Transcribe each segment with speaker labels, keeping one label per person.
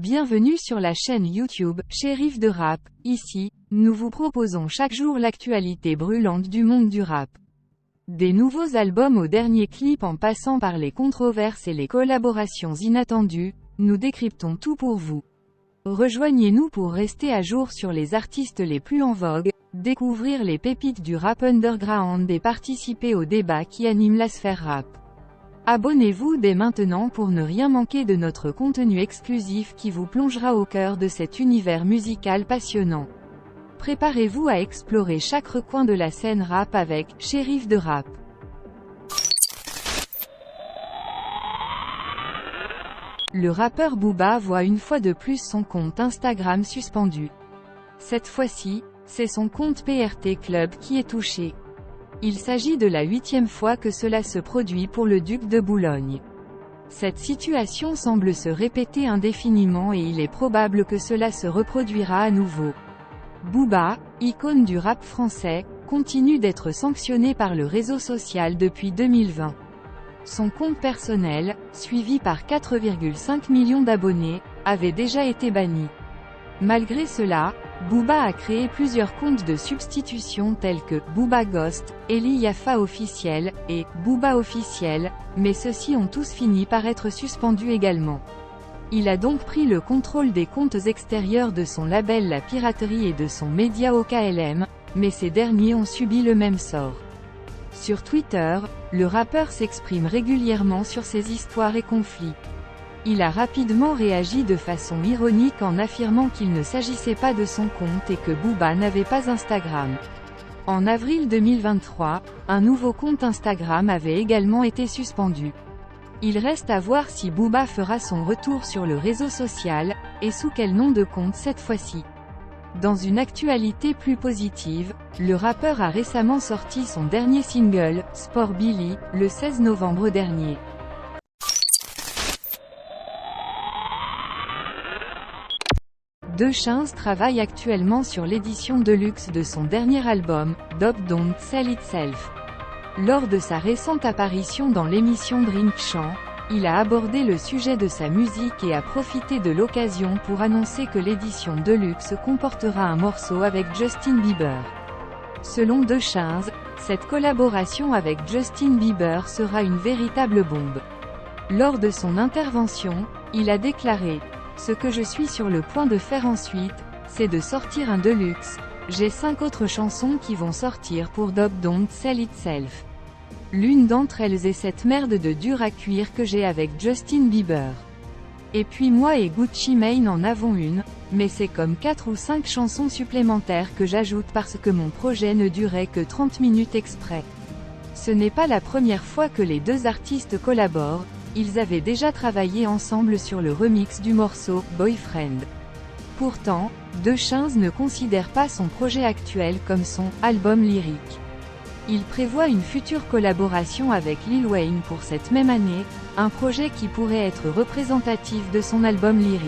Speaker 1: Bienvenue sur la chaîne YouTube, Shérif de Rap. Ici, nous vous proposons chaque jour l'actualité brûlante du monde du rap. Des nouveaux albums aux derniers clips en passant par les controverses et les collaborations inattendues, nous décryptons tout pour vous. Rejoignez-nous pour rester à jour sur les artistes les plus en vogue, découvrir les pépites du rap underground et participer aux débats qui animent la sphère rap. Abonnez-vous dès maintenant pour ne rien manquer de notre contenu exclusif qui vous plongera au cœur de cet univers musical passionnant. Préparez-vous à explorer chaque recoin de la scène rap avec Shérif de Rap. Le rappeur Booba voit une fois de plus son compte Instagram suspendu. Cette fois-ci, c'est son compte PRT Club qui est touché. Il s'agit de la 8e fois que cela se produit pour le duc de Boulogne. Cette situation semble se répéter indéfiniment et il est probable que cela se reproduira à nouveau. Booba, icône du rap français, continue d'être sanctionné par le réseau social depuis 2020. Son compte personnel, suivi par 4,5 millions d'abonnés, avait déjà été banni. Malgré cela, Booba a créé plusieurs comptes de substitution tels que Booba Ghost, Eli Yafa Officiel, et Booba Officiel, mais ceux-ci ont tous fini par être suspendus également. Il a donc pris le contrôle des comptes extérieurs de son label La Piraterie et de son média OKLM, mais ces derniers ont subi le même sort. Sur Twitter, le rappeur s'exprime régulièrement sur ces histoires et conflits. Il a rapidement réagi de façon ironique en affirmant qu'il ne s'agissait pas de son compte et que Booba n'avait pas Instagram. En avril 2023, un nouveau compte Instagram avait également été suspendu. Il reste à voir si Booba fera son retour sur le réseau social, et sous quel nom de compte cette fois-ci. Dans une actualité plus positive, le rappeur a récemment sorti son dernier single, Sport Billy, le 16 novembre dernier. Deschanz travaille actuellement sur l'édition deluxe de son dernier album, Dope Don't Sell Itself. Lors de sa récente apparition dans l'émission Drink Champ, il a abordé le sujet de sa musique et a profité de l'occasion pour annoncer que l'édition deluxe comportera un morceau avec Justin Bieber. Selon Deschanz, cette collaboration avec Justin Bieber sera une véritable bombe. Lors de son intervention, il a déclaré: ce que je suis sur le point de faire ensuite, c'est de sortir un deluxe. J'ai 5 autres chansons qui vont sortir pour Dope Don't Sell Itself. L'une d'entre elles est cette merde de dur à cuire que j'ai avec Justin Bieber. Et puis moi et Gucci Mane en avons une, mais c'est comme 4 ou 5 chansons supplémentaires que j'ajoute parce que mon projet ne durait que 30 minutes exprès. Ce n'est pas la première fois que les deux artistes collaborent, ils avaient déjà travaillé ensemble sur le remix du morceau « Boyfriend ». Pourtant, Deschanz ne considère pas son projet actuel comme son « album lyrique ». Il prévoit une future collaboration avec Lil Wayne pour cette même année, un projet qui pourrait être représentatif de son album lyrique.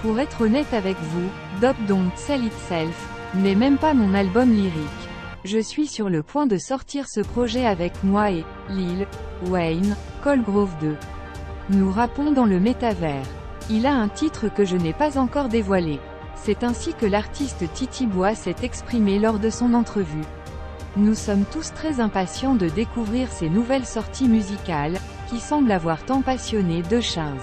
Speaker 1: Pour être honnête avec vous, Dope Don't Sell Itself n'est même pas mon album lyrique. Je suis sur le point de sortir ce projet avec moi et Lil Wayne, Colgrove 2. Nous rappons dans le métavers. Il a un titre que je n'ai pas encore dévoilé. C'est ainsi que l'artiste Titi Bois s'est exprimé lors de son entrevue. Nous sommes tous très impatients de découvrir ces nouvelles sorties musicales, qui semblent avoir tant passionné Deschanz.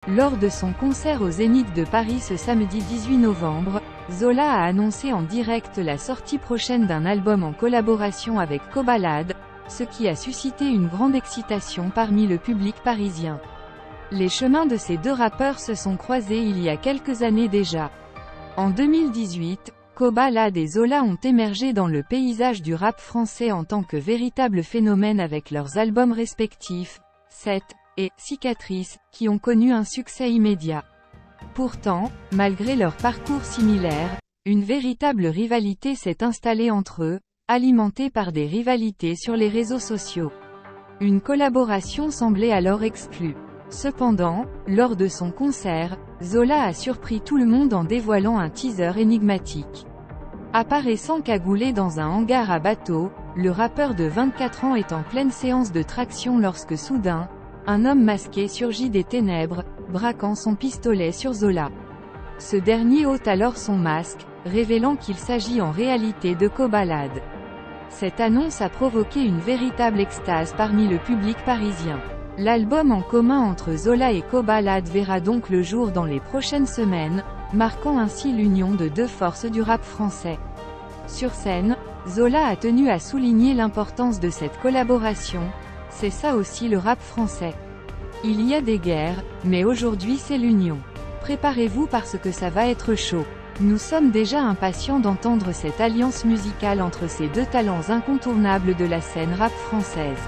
Speaker 1: Lors de son concert au Zénith de Paris ce samedi 18 novembre, Zola a annoncé en direct la sortie prochaine d'un album en collaboration avec Kobalade, ce qui a suscité une grande excitation parmi le public parisien. Les chemins de ces deux rappeurs se sont croisés il y a quelques années déjà. En 2018, Kobalade et Zola ont émergé dans le paysage du rap français en tant que véritables phénomènes avec leurs albums respectifs, 7 et Cicatrice, qui ont connu un succès immédiat. Pourtant, malgré leurs parcours similaires, une véritable rivalité s'est installée entre eux, alimentée par des rivalités sur les réseaux sociaux. Une collaboration semblait alors exclue. Cependant, lors de son concert, Zola a surpris tout le monde en dévoilant un teaser énigmatique. Apparaissant cagoulé dans un hangar à bateau, le rappeur de 24 ans est en pleine séance de traction lorsque soudain, un homme masqué surgit des ténèbres, braquant son pistolet sur Zola. Ce dernier ôte alors son masque, révélant qu'il s'agit en réalité de Kobalade. Cette annonce a provoqué une véritable extase parmi le public parisien. L'album en commun entre Zola et Kobalade verra donc le jour dans les prochaines semaines, marquant ainsi l'union de deux forces du rap français. Sur scène, Zola a tenu à souligner l'importance de cette collaboration, c'est ça aussi le rap français. Il y a des guerres, mais aujourd'hui c'est l'union. Préparez-vous parce que ça va être chaud. Nous sommes déjà impatients d'entendre cette alliance musicale entre ces deux talents incontournables de la scène rap française.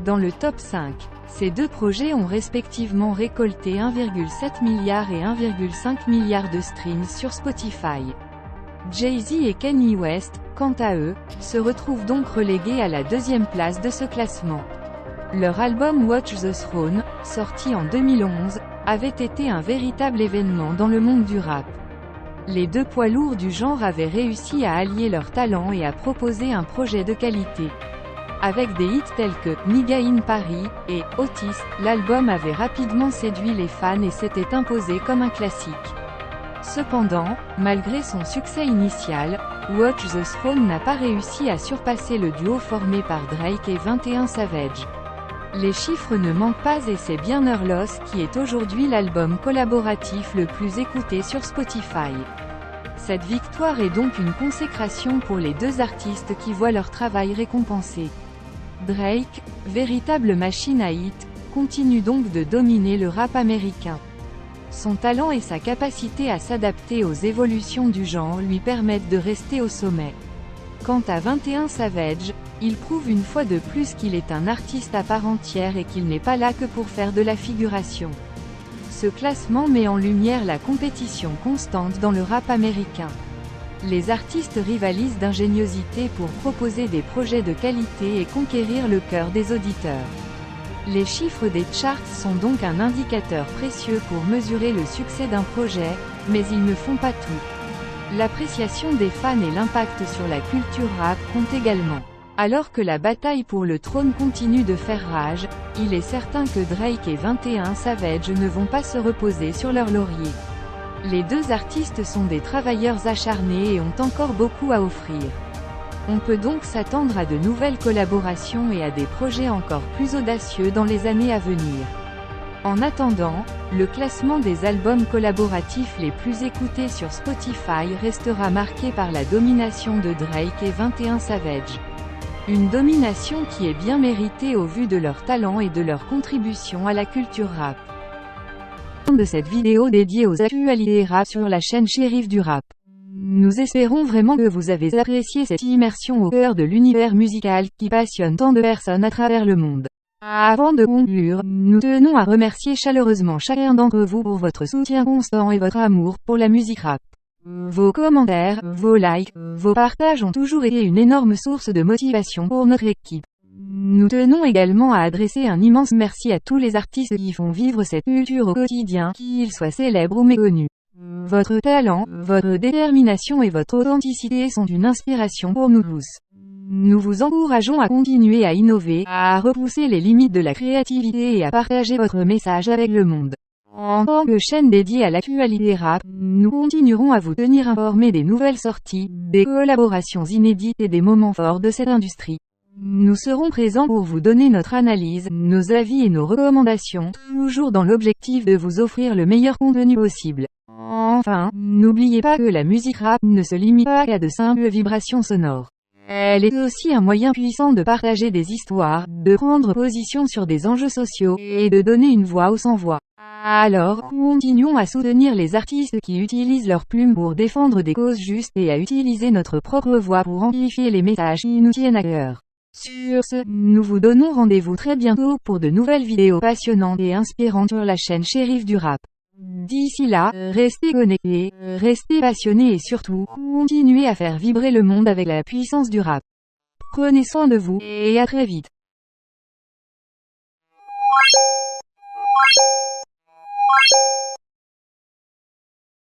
Speaker 1: Dans le top 5, ces deux projets ont respectivement récolté 1,7 milliard et 1,5 milliard de streams sur Spotify. Jay-Z et Kanye West, quant à eux, se retrouvent donc relégués à la deuxième place de ce classement. Leur album Watch the Throne, sorti en 2011, avait été un véritable événement dans le monde du rap. Les deux poids lourds du genre avaient réussi à allier leurs talents et à proposer un projet de qualité. Avec des hits tels que « Nigga in Paris » et « Otis », l'album avait rapidement séduit les fans et s'était imposé comme un classique. Cependant, malgré son succès initial, Watch the Throne n'a pas réussi à surpasser le duo formé par Drake et 21 Savage. Les chiffres ne manquent pas et c'est bien Her Loss qui est aujourd'hui l'album collaboratif le plus écouté sur Spotify. Cette victoire est donc une consécration pour les deux artistes qui voient leur travail récompensé. Drake, véritable machine à hit, continue donc de dominer le rap américain. Son talent et sa capacité à s'adapter aux évolutions du genre lui permettent de rester au sommet. Quant à 21 Savage, il prouve une fois de plus qu'il est un artiste à part entière et qu'il n'est pas là que pour faire de la figuration. Ce classement met en lumière la compétition constante dans le rap américain. Les artistes rivalisent d'ingéniosité pour proposer des projets de qualité et conquérir le cœur des auditeurs. Les chiffres des charts sont donc un indicateur précieux pour mesurer le succès d'un projet, mais ils ne font pas tout. L'appréciation des fans et l'impact sur la culture rap comptent également. Alors que la bataille pour le trône continue de faire rage, il est certain que Drake et 21 Savage ne vont pas se reposer sur leurs lauriers. Les deux artistes sont des travailleurs acharnés et ont encore beaucoup à offrir. On peut donc s'attendre à de nouvelles collaborations et à des projets encore plus audacieux dans les années à venir. En attendant, le classement des albums collaboratifs les plus écoutés sur Spotify restera marqué par la domination de Drake et 21 Savage. Une domination qui est bien méritée au vu de leur talent et de leur contribution à la culture rap. De cette vidéo dédiée aux actualités rap sur la chaîne Shérif du Rap. Nous espérons vraiment que vous avez apprécié cette immersion au cœur de l'univers musical qui passionne tant de personnes à travers le monde. Avant de conclure, nous tenons à remercier chaleureusement chacun d'entre vous pour votre soutien constant et votre amour pour la musique rap. Vos commentaires, vos likes, vos partages ont toujours été une énorme source de motivation pour notre équipe. Nous tenons également à adresser un immense merci à tous les artistes qui font vivre cette culture au quotidien, qu'ils soient célèbres ou méconnus. Votre talent, votre détermination et votre authenticité sont une inspiration pour nous tous. Nous vous encourageons à continuer à innover, à repousser les limites de la créativité et à partager votre message avec le monde. En tant que chaîne dédiée à l'actualité rap, nous continuerons à vous tenir informés des nouvelles sorties, des collaborations inédites et des moments forts de cette industrie. Nous serons présents pour vous donner notre analyse, nos avis et nos recommandations, toujours dans l'objectif de vous offrir le meilleur contenu possible. Enfin, n'oubliez pas que la musique rap ne se limite pas qu'à de simples vibrations sonores. Elle est aussi un moyen puissant de partager des histoires, de prendre position sur des enjeux sociaux, et de donner une voix aux sans-voix. Alors, continuons à soutenir les artistes qui utilisent leurs plumes pour défendre des causes justes et à utiliser notre propre voix pour amplifier les messages qui nous tiennent à cœur. Sur ce, nous vous donnons rendez-vous très bientôt pour de nouvelles vidéos passionnantes et inspirantes sur la chaîne Shérif du Rap. D'ici là, restez connectés, restez passionnés et surtout, continuez à faire vibrer le monde avec la puissance du rap. Prenez soin de vous, et à très vite.